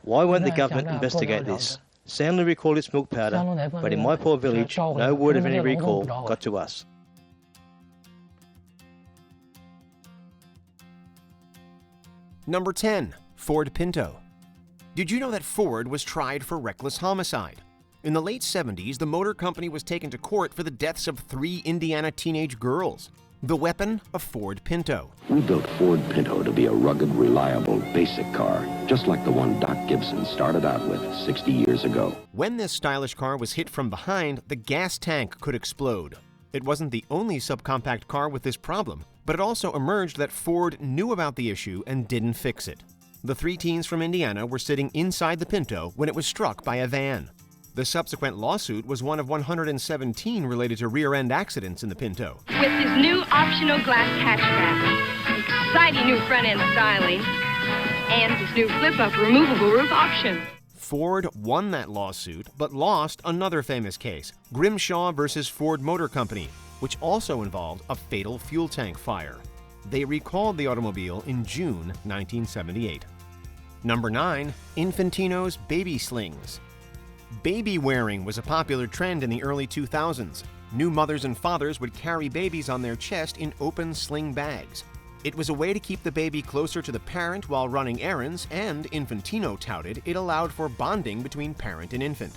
Why won't the government investigate this? Soundly recall its milk powder, but in my poor village, no word of any recall got to us. Number 10. Ford Pinto. Did you know that Ford was tried for reckless homicide? In the late 70s, the motor company was taken to court for the deaths of 3 Indiana teenage girls. The weapon, a Ford Pinto. We built Ford Pinto to be a rugged, reliable, basic car, just like the one Doc Gibson started out with 60 years ago. When this stylish car was hit from behind, the gas tank could explode. It wasn't the only subcompact car with this problem, but it also emerged that Ford knew about the issue and didn't fix it. The 3 teens from Indiana were sitting inside the Pinto when it was struck by a van. The subsequent lawsuit was one of 117 related to rear-end accidents in the Pinto. With his new optional glass hatchback, exciting new front-end styling, and his new flip-up removable roof option. Ford won that lawsuit, but lost another famous case, Grimshaw versus Ford Motor Company, which also involved a fatal fuel tank fire. They recalled the automobile in June 1978. Number 9. Infantino's Baby Slings. Baby wearing was a popular trend in the early 2000s. New mothers and fathers would carry babies on their chest in open sling bags. It was a way to keep the baby closer to the parent while running errands, and Infantino touted it allowed for bonding between parent and infant.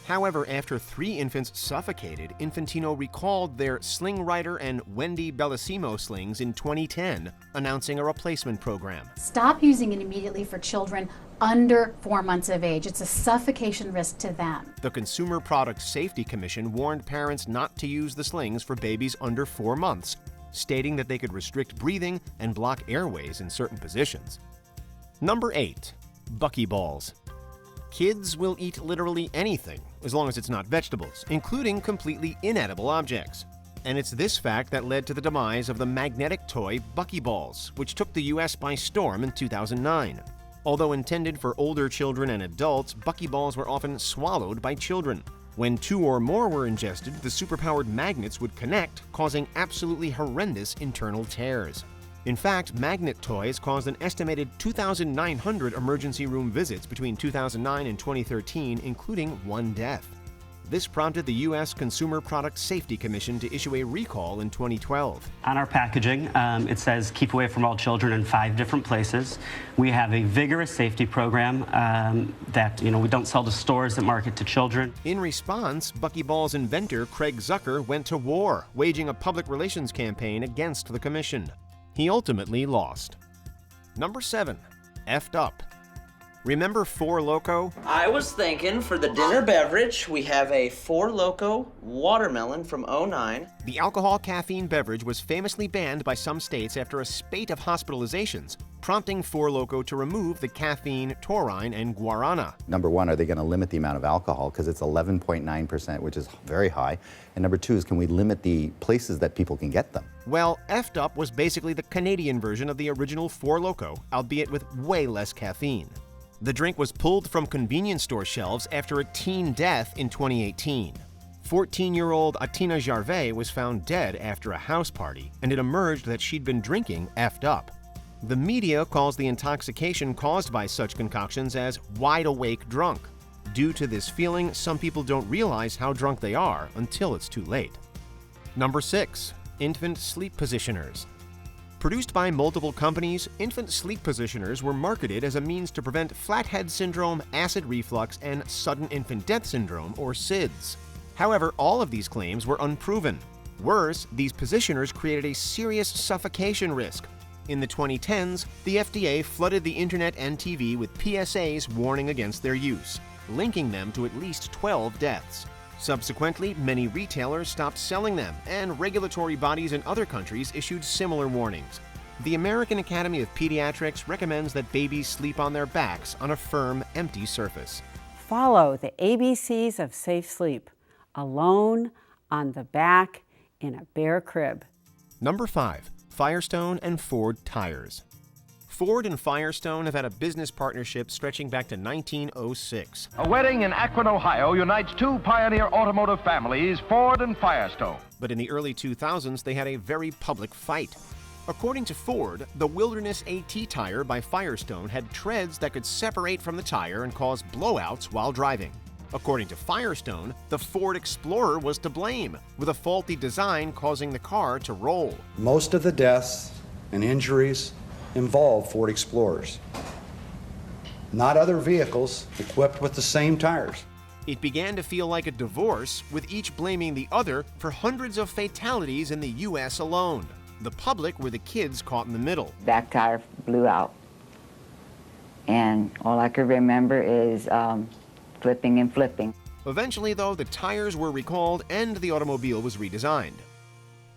However, after 3 infants suffocated, Infantino recalled their Sling Rider and Wendy Bellissimo slings in 2010, announcing a replacement program. Stop using it immediately for children under 4 months of age. It's a suffocation risk to them. The Consumer Product Safety Commission warned parents not to use the slings for babies under 4 months, stating that they could restrict breathing and block airways in certain positions. Number 8. Bucky Balls. Kids will eat literally anything, as long as it's not vegetables, including completely inedible objects. And it's this fact that led to the demise of the magnetic toy Bucky Balls, which took the US by storm in 2009. Although intended for older children and adults, Bucky Balls were often swallowed by children. When 2 or more were ingested, the superpowered magnets would connect, causing absolutely horrendous internal tears. In fact, magnet toys caused an estimated 2,900 emergency room visits between 2009 and 2013, including 1 death. This prompted the U.S. Consumer Product Safety Commission to issue a recall in 2012. On our packaging, it says keep away from all children in 5 different places. We have a vigorous safety program that we don't sell to stores that market to children. In response, Bucky Balls inventor Craig Zucker went to war, waging a public relations campaign against the commission. He ultimately lost. Number 7. Efed Up. Remember Four Loko? I was thinking for the dinner beverage, we have a Four Loko watermelon from '09. The alcohol caffeine beverage was famously banned by some states after a spate of hospitalizations, prompting Four Loko to remove the caffeine, taurine, and guarana. Number 1, are they going to limit the amount of alcohol? Because it's 11.9%, which is very high. And number 2 is, can we limit the places that people can get them? Well, Efed Up was basically the Canadian version of the original Four Loko, albeit with way less caffeine. The drink was pulled from convenience store shelves after a teen death in 2018. 14-year-old Atina Jarvet was found dead after a house party, and it emerged that she'd been drinking Efed Up. The media calls the intoxication caused by such concoctions as wide-awake drunk. Due to this feeling, some people don't realize how drunk they are until it's too late. Number 6. Infant sleep positioners. Produced by multiple companies, infant sleep positioners were marketed as a means to prevent flathead syndrome, acid reflux, and sudden infant death syndrome, or SIDS. However, all of these claims were unproven. Worse, these positioners created a serious suffocation risk. In the 2010s, the FDA flooded the internet and TV with PSAs warning against their use, linking them to at least 12 deaths. Subsequently, many retailers stopped selling them, and regulatory bodies in other countries issued similar warnings. The American Academy of Pediatrics recommends that babies sleep on their backs on a firm, empty surface. Follow the ABCs of safe sleep. Alone, on the back, in a bare crib. Number 5. Firestone and Ford tires. Ford and Firestone have had a business partnership stretching back to 1906. A wedding in Akron, Ohio unites 2 pioneer automotive families, Ford and Firestone. But in the early 2000s, they had a very public fight. According to Ford, the Wilderness AT tire by Firestone had treads that could separate from the tire and cause blowouts while driving. According to Firestone, the Ford Explorer was to blame, with a faulty design causing the car to roll. Most of the deaths and injuries involve Ford Explorers, not other vehicles equipped with the same tires. It began to feel like a divorce, with each blaming the other for hundreds of fatalities in the U.S. alone. The public were the kids caught in the middle. Back tire blew out, and all I could remember is flipping and flipping. Eventually, though, the tires were recalled and the automobile was redesigned.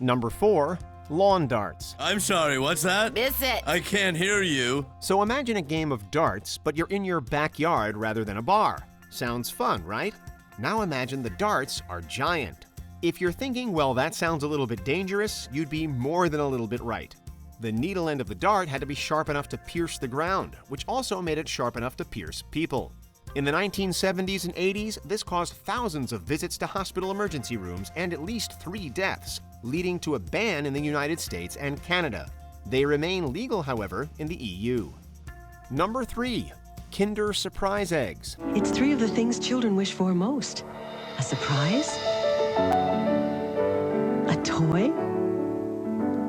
Number 4, lawn darts. I'm sorry, what's that? Miss it. I can't hear you. So imagine a game of darts, but you're in your backyard rather than a bar. Sounds fun, right? Now imagine the darts are giant. If you're thinking, well, that sounds a little bit dangerous, you'd be more than a little bit right. The needle end of the dart had to be sharp enough to pierce the ground, which also made it sharp enough to pierce people. In the 1970s and 80s, this caused thousands of visits to hospital emergency rooms and at least 3 deaths, leading to a ban in the United States and Canada. They remain legal, however, in the EU. Number 3, Kinder Surprise Eggs. It's 3 of the things children wish for most. A surprise, a toy,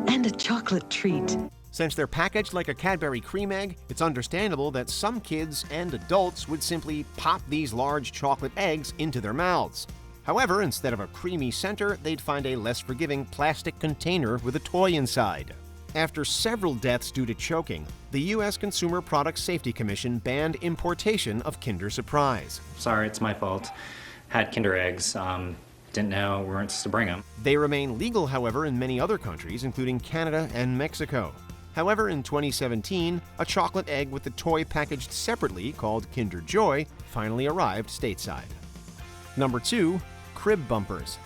and a chocolate treat. Since they're packaged like a Cadbury cream egg, it's understandable that some kids and adults would simply pop these large chocolate eggs into their mouths. However, instead of a creamy center, they'd find a less forgiving plastic container with a toy inside. After several deaths due to choking, the U.S. Consumer Product Safety Commission banned importation of Kinder Surprise. Sorry, it's my fault. Had Kinder eggs. Didn't know we weren't supposed to bring them. They remain legal, however, in many other countries, including Canada and Mexico. However, in 2017, a chocolate egg with the toy packaged separately, called Kinder Joy, finally arrived stateside. Number 2, crib bumpers.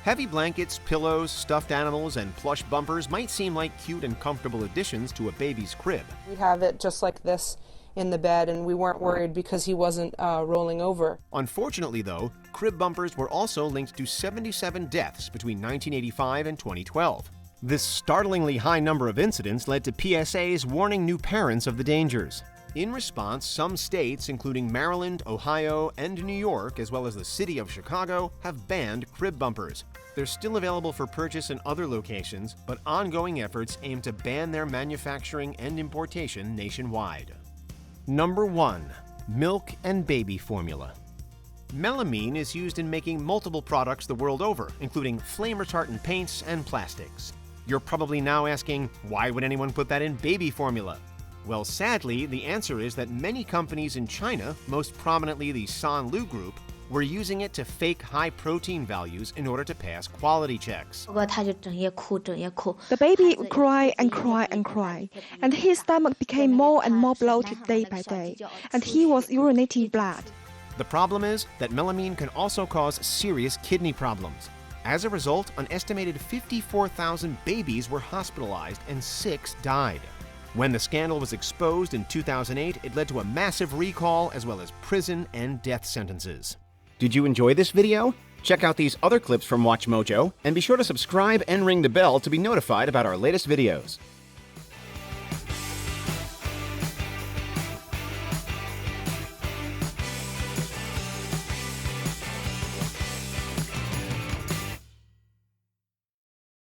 Heavy blankets, pillows, stuffed animals, and plush bumpers might seem like cute and comfortable additions to a baby's crib. We'd have it just like this in the bed, and we weren't worried because he wasn't rolling over. Unfortunately, though, crib bumpers were also linked to 77 deaths between 1985 and 2012. This startlingly high number of incidents led to PSAs warning new parents of the dangers. In response, some states, including Maryland, Ohio, and New York, as well as the city of Chicago, have banned crib bumpers. They're still available for purchase in other locations, but ongoing efforts aim to ban their manufacturing and importation nationwide. Number 1, milk and baby formula. Melamine is used in making multiple products the world over, including flame retardant paints and plastics. You're probably now asking, why would anyone put that in baby formula? Well, sadly, the answer is that many companies in China, most prominently the Sanlu Group, were using it to fake high protein values in order to pass quality checks. The baby would cry and cry and cry, and his stomach became more and more bloated day by day, and he was urinating blood. The problem is that melamine can also cause serious kidney problems. As a result, an estimated 54,000 babies were hospitalized and 6 died. When the scandal was exposed in 2008, it led to a massive recall as well as prison and death sentences. Did you enjoy this video? Check out these other clips from WatchMojo and be sure to subscribe and ring the bell to be notified about our latest videos.